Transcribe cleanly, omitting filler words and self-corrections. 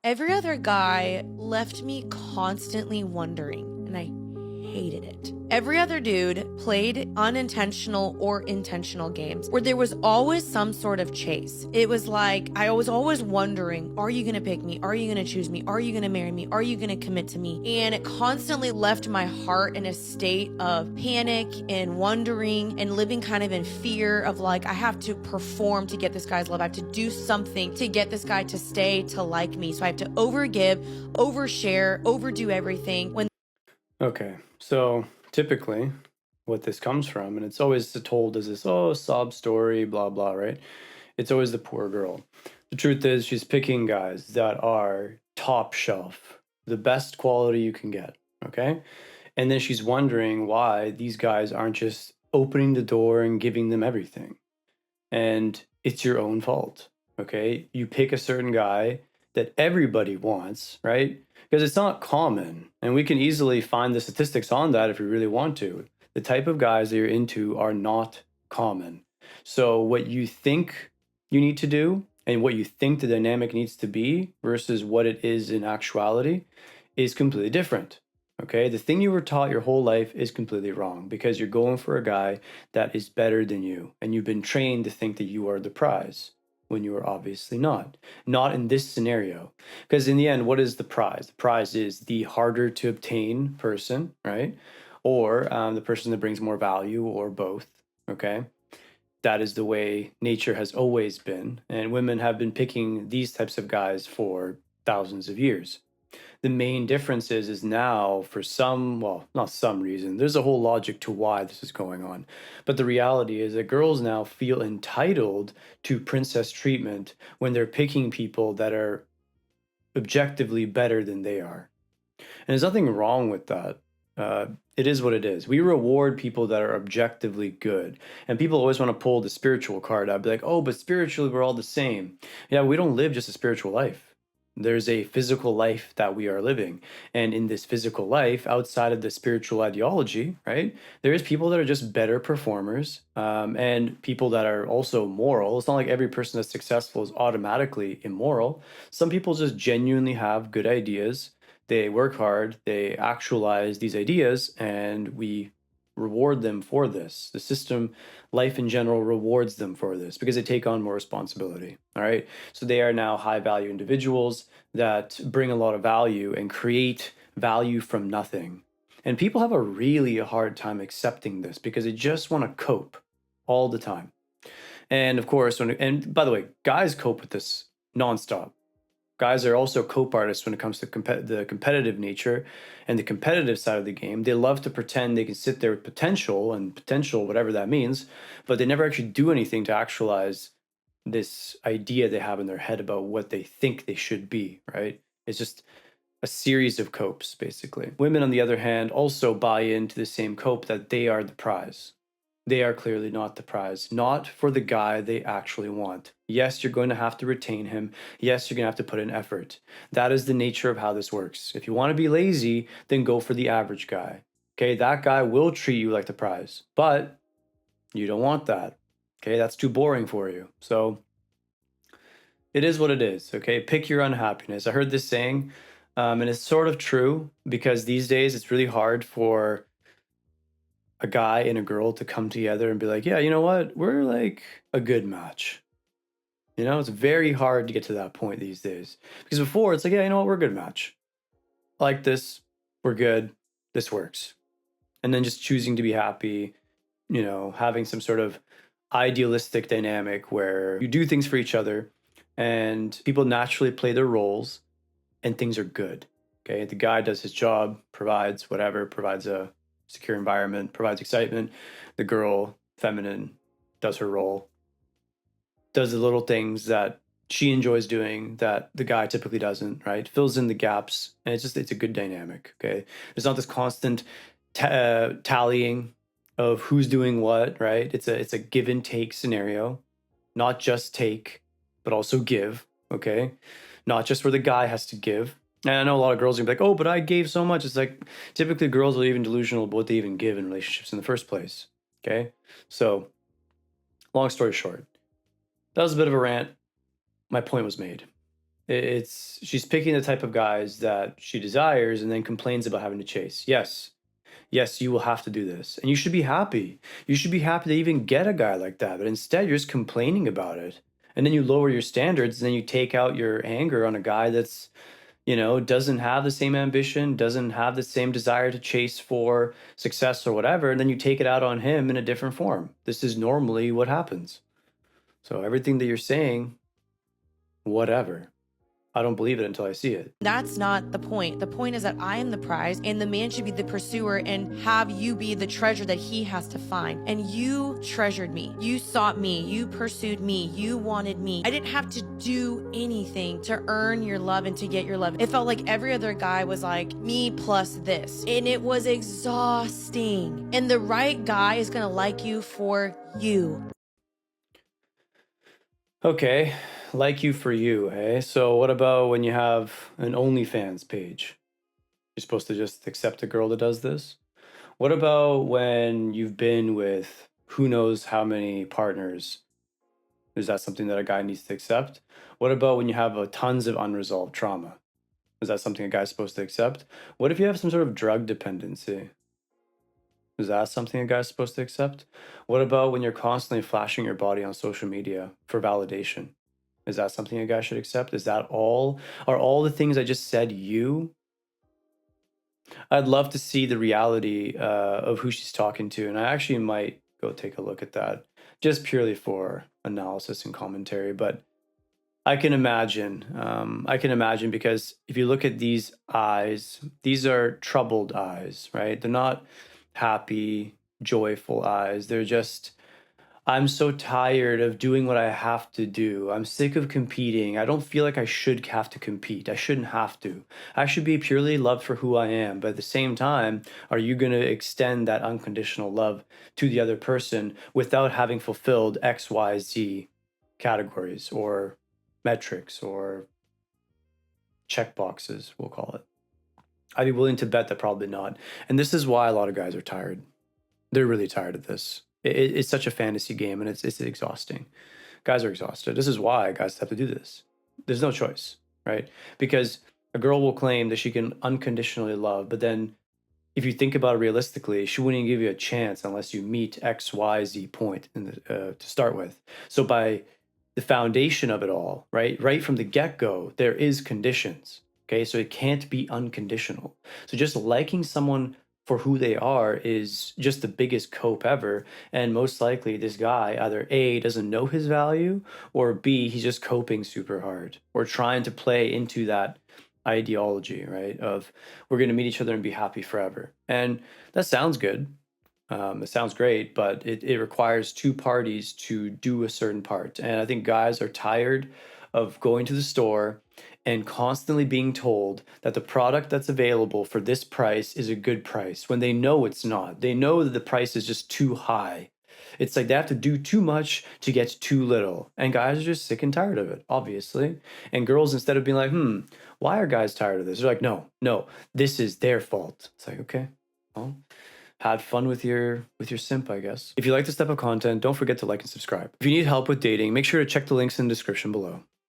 Every other guy left me constantly wondering, and I hated it. Every other dude played unintentional or intentional games where there was always some sort of chase. It was like I was always wondering, are you going to pick me? Are you going to choose me? Are you going to marry me? Are you going to commit to me? And it constantly left my heart in a state of panic and wondering and living kind of in fear of like, I have to perform to get this guy's love. I have to do something to get this guy to stay, to like me. So I have to overgive, overshare, overdo everything when Okay, so typically what this comes from, and it's always told as this, oh, sob story, blah, blah, right? It's always the poor girl. The truth is, she's picking guys that are top shelf, the best quality you can get, okay? And then she's wondering why these guys aren't just opening the door and giving them everything. And it's your own fault, okay? You pick a certain guy that everybody wants, right? Because it's not common. And we can easily find the statistics on that if we really want to. The type of guys that you're into are not common. So, what you think you need to do and what you think the dynamic needs to be versus what it is in actuality is completely different. Okay, the thing you were taught your whole life is completely wrong because you're going for a guy that is better than you, and you've been trained to think that you are the prize when you are obviously not. Not in this scenario. Because in the end, what is the prize? The prize is the harder to obtain person, right? Or the person that brings more value, or both. Okay. That is the way nature has always been. And women have been picking these types of guys for thousands of years. The main difference is now for some, well, not some reason, there's a whole logic to why this is going on. But the reality is that girls now feel entitled to princess treatment when they're picking people that are objectively better than they are. And there's nothing wrong with that. It is what it is. We reward people that are objectively good. And people always want to pull the spiritual card. I'd be like, oh, but spiritually, we're all the same. Yeah, we don't live just a spiritual life. There's a physical life that we are living. And in this physical life, outside of the spiritual ideology, right, there is people that are just better performers and people that are also moral. It's not like every person that's successful is automatically immoral. Some people just genuinely have good ideas, they work hard, they actualize these ideas, and we reward them for this. The system, life in general, rewards them for this because they take on more responsibility. All right. So they are now high value individuals that bring a lot of value and create value from nothing. And people have a really hard time accepting this because they just want to cope all the time. And of course, and by the way, guys cope with this nonstop. Guys are also cope artists when it comes to the competitive nature and the competitive side of the game. They love to pretend they can sit there with potential and potential, whatever that means, but they never actually do anything to actualize this idea they have in their head about what they think they should be, right? It's just a series of copes, basically. Women, on the other hand, also buy into the same cope that they are the prize. They are clearly not the prize, not for the guy they actually want. Yes, you're going to have to retain him. Yes, you're going to have to put in effort. That is the nature of how this works. If you want to be lazy, then go for the average guy. Okay, that guy will treat you like the prize, but you don't want that. Okay, that's too boring for you. So it is what it is. Okay, pick your unhappiness. I heard this saying, and it's sort of true because these days it's really hard for a guy and a girl to come together and be like, yeah, you know what? We're like a good match. You know, it's very hard to get to that point these days. Because before it's like, yeah, you know what? We're a good match. I like this. We're good. This works. And then just choosing to be happy, you know, having some sort of idealistic dynamic where you do things for each other and people naturally play their roles and things are good. Okay. The guy does his job, provides whatever, provides a secure environment, provides excitement. The girl, feminine, does her role, does the little things that she enjoys doing that the guy typically doesn't, right? Fills in the gaps. And it's a good dynamic. Okay. There's not this constant tallying of who's doing what, right? It's a give and take scenario, not just take, but also give. Okay. Not just where the guy has to give. And I know a lot of girls are gonna be like, oh, but I gave so much. It's like typically girls are even delusional about what they even give in relationships in the first place. Okay. So, long story short, that was a bit of a rant. My point was made. She's picking the type of guys that she desires and then complains about having to chase. Yes, you will have to do this. And you should be happy. You should be happy to even get a guy like that. But instead, you're just complaining about it. And then you lower your standards and then you take out your anger on a guy that's, doesn't have the same ambition, doesn't have the same desire to chase for success or whatever. And then you take it out on him in a different form. This is normally what happens. So everything that you're saying, whatever. I don't believe it until I see it. That's not the point. The point is that I am the prize and the man should be the pursuer and have you be the treasure that he has to find. And you treasured me. You sought me. You pursued me. You wanted me. I didn't have to do anything to earn your love and to get your love. It felt like every other guy was like me plus this. And it was exhausting. And the right guy is going to like you for you. Okay, like you for you, hey? So what about when you have an OnlyFans page? You're supposed to just accept a girl that does this? What about when you've been with who knows how many partners? Is that something that a guy needs to accept? What about when you have tons of unresolved trauma? Is that something a guy's supposed to accept? What if you have some sort of drug dependency? Is that something a guy's supposed to accept? What about when you're constantly flashing your body on social media for validation? Is that something a guy should accept? Is that all? Are all the things I just said you? I'd love to see the reality of who she's talking to, and I actually might go take a look at that just purely for analysis and commentary. But I can imagine. I can imagine because if you look at these eyes, these are troubled eyes, right? They're not happy, joyful eyes. They're just, I'm so tired of doing what I have to do. I'm sick of competing. I don't feel like I should have to compete. I shouldn't have to. I should be purely loved for who I am. But at the same time, are you going to extend that unconditional love to the other person without having fulfilled X, Y, Z categories or metrics or checkboxes, we'll call it? I'd be willing to bet that probably not. And this is why a lot of guys are tired. They're really tired of this. It's such a fantasy game and it's exhausting. Guys are exhausted. This is why guys have to do this. There's no choice, right? Because a girl will claim that she can unconditionally love, but then if you think about it realistically, she wouldn't give you a chance unless you meet X, Y, Z point to start with. So by the foundation of it all, right from the get-go, there is conditions. Okay, so it can't be unconditional. So just liking someone for who they are is just the biggest cope ever. And most likely this guy either A, doesn't know his value, or B, he's just coping super hard or trying to play into that ideology, right? Of we're going to meet each other and be happy forever. And that sounds good. It sounds great, but it requires two parties to do a certain part. And I think guys are tired of going to the store and constantly being told that the product that's available for this price is a good price when they know it's not. They know that the price is just too high. It's like they have to do too much to get too little. And guys are just sick and tired of it, obviously. And girls, instead of being like, why are guys tired of this? They're like, no, this is their fault. It's like, okay, well, have fun with your simp, I guess. If you like this type of content, don't forget to like and subscribe. If you need help with dating, make sure to check the links in the description below.